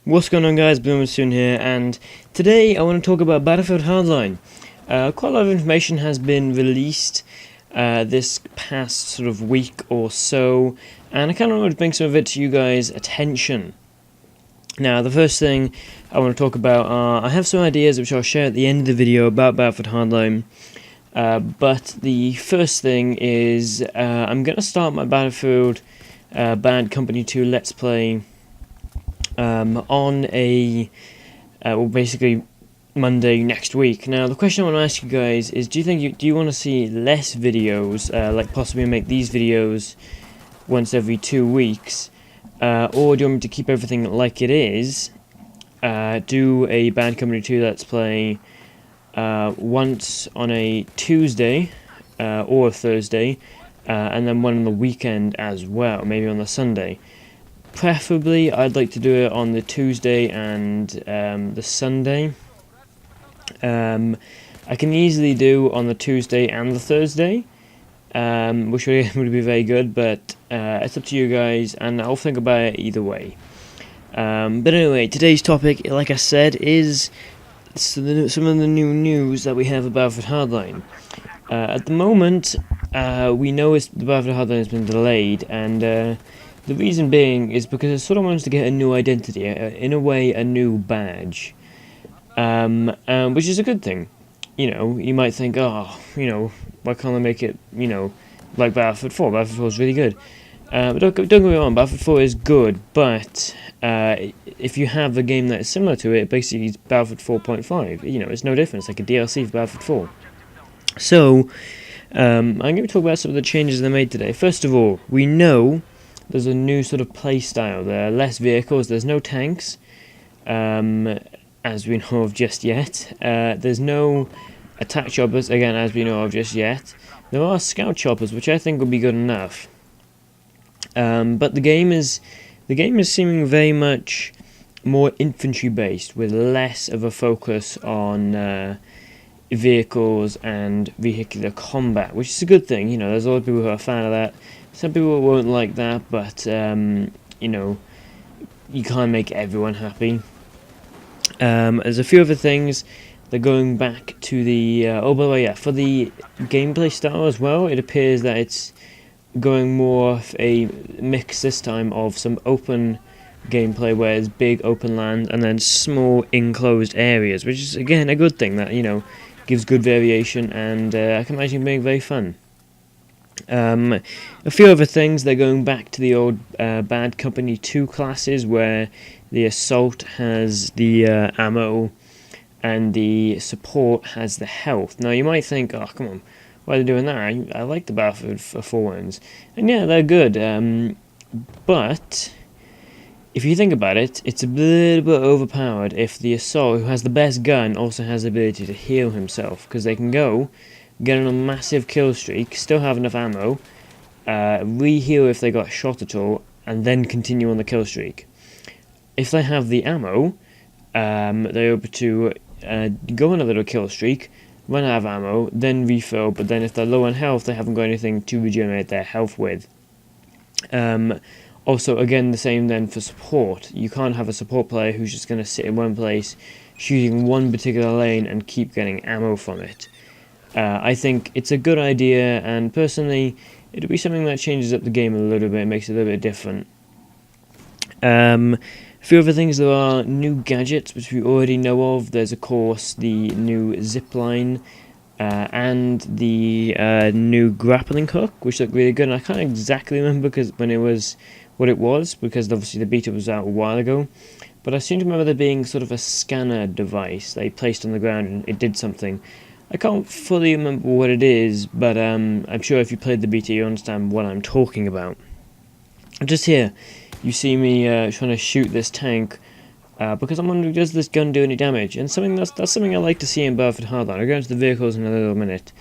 What's going on, guys? Boomer Soon here, and today I want to talk about Battlefield Hardline. Quite a lot of information has been released this past sort of week or so, and I kind of want to bring some of it to you guys' attention. Now, the first thing I want to talk about are, I have some ideas which I'll share at the end of the video about Battlefield Hardline, but the first thing is I'm going to start my Battlefield Bad Company 2 Let's Play on basically Monday next week. Now, the question I want to ask you guys is, do you want to see less videos, like possibly make these videos once every 2 weeks, or do you want me to keep everything like it is, do a Bad Company 2 Let's Play once on a Tuesday or a Thursday, and then one on the weekend as well, maybe on the Sunday. Preferably, I'd like to do it on the Tuesday and the Sunday. I can easily do on the Tuesday and the Thursday, which would be very good, but it's up to you guys, and I'll think about it either way. But anyway, today's topic, like I said, is some of the new news that we have about Battlefield Hardline. At the moment, we know the Battlefield Hardline has been delayed, and the reason being is because it sort of wants to get a new identity, in a way a new badge, which is a good thing. You know, you might think, oh, why can't they make it, like Battlefield 4? Battlefield 4 is really good. But don't get me wrong, Battlefield 4 is good, but if you have a game that is similar to it, basically it's Battlefield 4.5. It's no different. It's like a DLC for Battlefield 4. So, I'm going to talk about some of the changes they made today. First of all, we know there's a new sort of play style. There are less vehicles, there's no tanks, as we know of just yet. There's no attack choppers, again, as we know of just yet. There are scout choppers, which I think would be good enough. But the game is seeming very much more infantry based, with less of a focus on vehicles and vehicular combat, which is a good thing. There's a lot of people who are a fan of that. Some people won't like that, but you can't make everyone happy. There's a few other things. They're going back to the by the way, for the gameplay style as well, it appears that it's going more of a mix this time of some open gameplay, where it's big open land and then small enclosed areas, which is again a good thing. That gives good variation, and I can imagine being very fun. A few other things, they're going back to the old Bad Company 2 classes, where the Assault has the ammo and the Support has the health. Now you might think, oh come on, why are they doing that? I like the Battlefield 4 ones, and yeah, they're good, but if you think about it, it's a little bit overpowered if the Assault, who has the best gun, also has the ability to heal himself, because they can go get on a massive kill streak, still have enough ammo, re-heal if they got shot at all, and then continue on the kill streak. If they have the ammo, they're able to go on a little kill streak, run out of ammo, then refill, but then if they're low on health, they haven't got anything to regenerate their health with. Also, again, the same then for support. You can't have a support player who's just going to sit in one place, shooting one particular lane and keep getting ammo from it. I think it's a good idea, and personally, it'll be something that changes up the game a little bit, makes it a little bit different. A few other things, there are new gadgets which we already know of. There's of course the new zipline and the new grappling hook, which look really good. And I can't exactly remember what it was, because obviously the beta was out a while ago. But I seem to remember there being sort of a scanner device they placed on the ground and it did something. I can't fully remember what it is, but I'm sure if you played the beta you understand what I'm talking about. Just here, you see me trying to shoot this tank, because I'm wondering, does this gun do any damage? And that's something I like to see in Battlefield Hardline. I'll go into the vehicles in a little minute,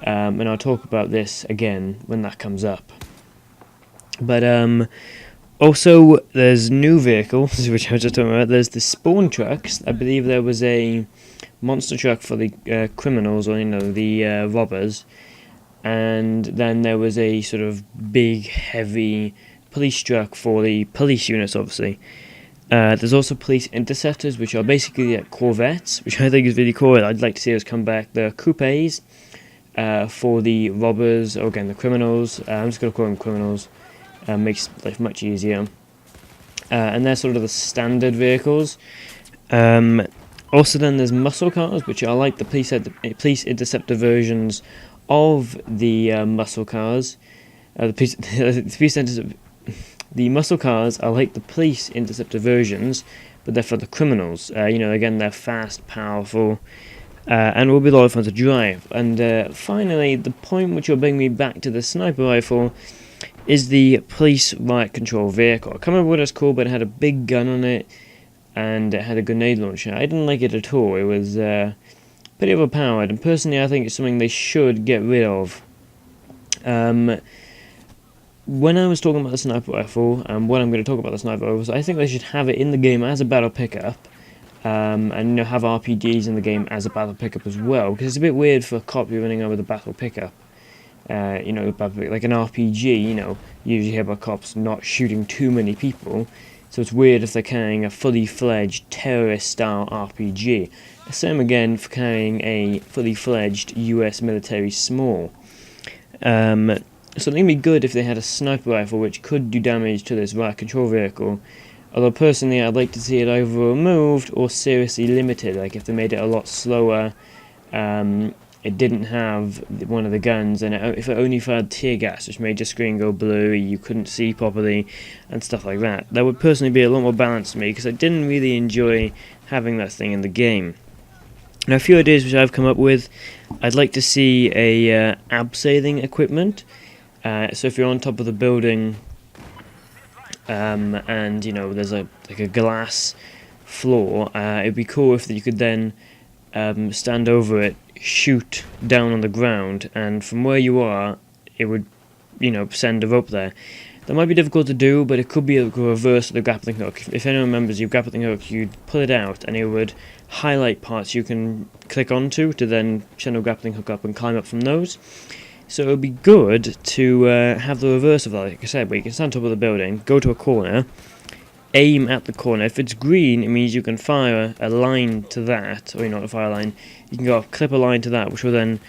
and I'll talk about this again when that comes up. But also, there's new vehicles, which I was just talking about. There's the spawn trucks. I believe there was a monster truck for the criminals, or the robbers, and then there was a sort of big, heavy police truck for the police units, obviously. There's also police interceptors, which are basically corvettes, which I think is really cool. I'd like to see those come back. The coupes for the robbers, or again the criminals. I'm just going to call them criminals. Makes life much easier. And they're sort of the standard vehicles. Also then there's muscle cars, which are like the police interceptor versions of the muscle cars. The muscle cars are like the police interceptor versions, but they're for the criminals. Again, they're fast, powerful, and will be a lot of fun to drive. And finally, the point which will bring me back to the sniper rifle is the police riot control vehicle. I can't remember what it's called, but it had a big gun on it, and it had a grenade launcher. I didn't like it at all. It was pretty overpowered, and personally I think it's something they should get rid of. When I was talking about the sniper rifle, and when I'm going to talk about the sniper rifle, I think they should have it in the game as a battle pickup, and have RPGs in the game as a battle pickup as well, because it's a bit weird for a cop to be running around with a battle pickup. Like an RPG, usually hear about cops not shooting too many people, so it's weird if they're carrying a fully fledged terrorist-style RPG. The same again for carrying a fully fledged US military small. So it'd be good if they had a sniper rifle which could do damage to this riot control vehicle, although personally I'd like to see it either removed or seriously limited, like if they made it a lot slower, it didn't have one of the guns, and if it only fired tear gas which made your screen go blurry, you couldn't see properly and stuff like that. That would personally be a lot more balanced to me, because I didn't really enjoy having that thing in the game. Now a few ideas which I've come up with: I'd like to see a abseiling equipment. So if you're on top of the building, and there's a glass floor, it'd be cool if you could then stand over it, shoot down on the ground, and from where you are, it would send a rope there. That might be difficult to do, but it could be a reverse of the grappling hook. If anyone remembers your grappling hook, you'd pull it out and it would highlight parts you can click onto to then send a grappling hook up and climb up from those. So it would be good to have the reverse of that, like I said, where you can stand on top of the building, go to a corner, aim at the corner. If it's green, it means you can fire a line to that, or not a fire line, you can go clip a line to that, which will then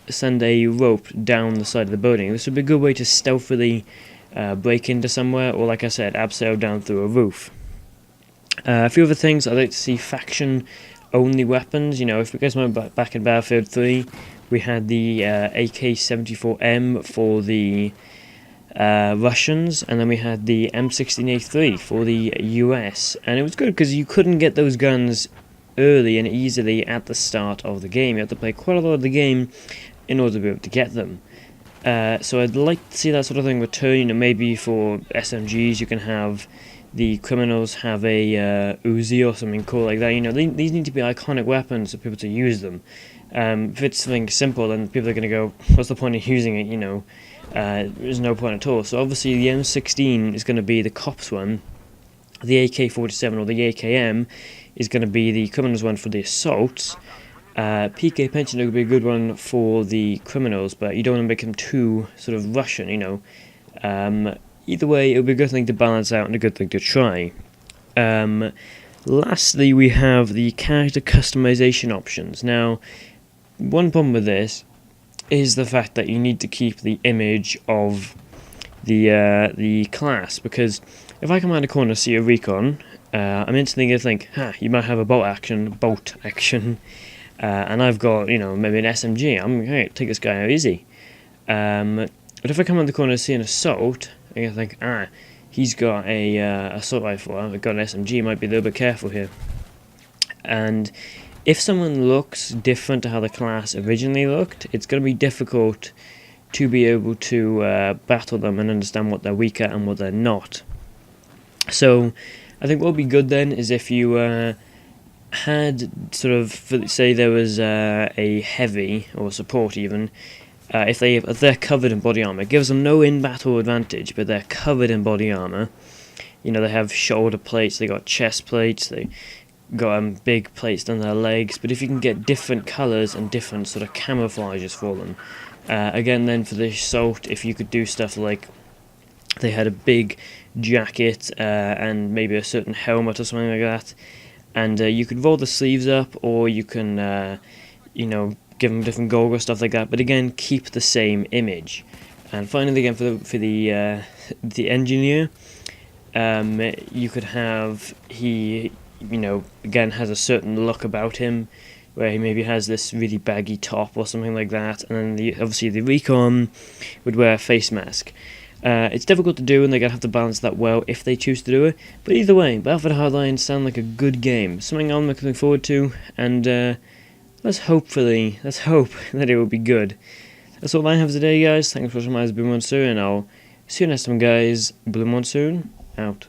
send a rope down the side of the building. This would be a good way to stealthily break into somewhere, or like I said, abseil down through a roof. A few other things: I'd like to see faction-only weapons. If you guys remember back in Battlefield 3, we had the AK-74M for the Russians, and then we had the M16A3 for the US, and it was good because you couldn't get those guns early and easily at the start of the game. You had to play quite a lot of the game in order to be able to get them. So I'd like to see that sort of thing return. Maybe for SMGs you can have the criminals have a Uzi or something cool like that. These need to be iconic weapons for people to use them. If it's something simple, then people are going to go, what's the point of using it, there's no point at all. So obviously the M16 is going to be the cops one, the AK-47 or the AKM is going to be the criminals one for the assaults. PK Pensioner would be a good one for the criminals, but you don't want to make them too sort of Russian, Either way, it would be a good thing to balance out and a good thing to try. Lastly, we have the character customization options. Now, one problem with this is the fact that you need to keep the image of the class, because if I come around a corner and see a recon, I'm instantly going to think, you might have a bolt action, and I've got, maybe an SMG. I'm going to take this guy out easy. But if I come around the corner and see an assault, I'm going to think, he's got a assault rifle, I've got an SMG, might be a little bit careful here. And if someone looks different to how the class originally looked, it's going to be difficult to be able to battle them and understand what they're weak at and what they're not. So I think what would be good then is if you had sort of, say there was a heavy, or support even, if they're covered in body armor, it gives them no in-battle advantage, but they're covered in body armor. They have shoulder plates, they got chest plates, they got big plates down their legs, but if you can get different colours and different sort of camouflages for them, again then for the assault, if you could do stuff like they had a big jacket and maybe a certain helmet or something like that. And you could roll the sleeves up, or you can, give them different gold or stuff like that. But again, keep the same image. And finally, again for the engineer, you could have he, again has a certain look about him, where he maybe has this really baggy top or something like that, and then obviously the recon would wear a face mask. It's difficult to do, and they're going to have to balance that well if they choose to do it. But either way, Battlefield Hardline sound like a good game, something I'm looking forward to, and let's hope that it will be good. That's all I have today, guys. Thanks for watching my Blue Monsoon, and I'll see you next time, guys. Blue Monsoon, out.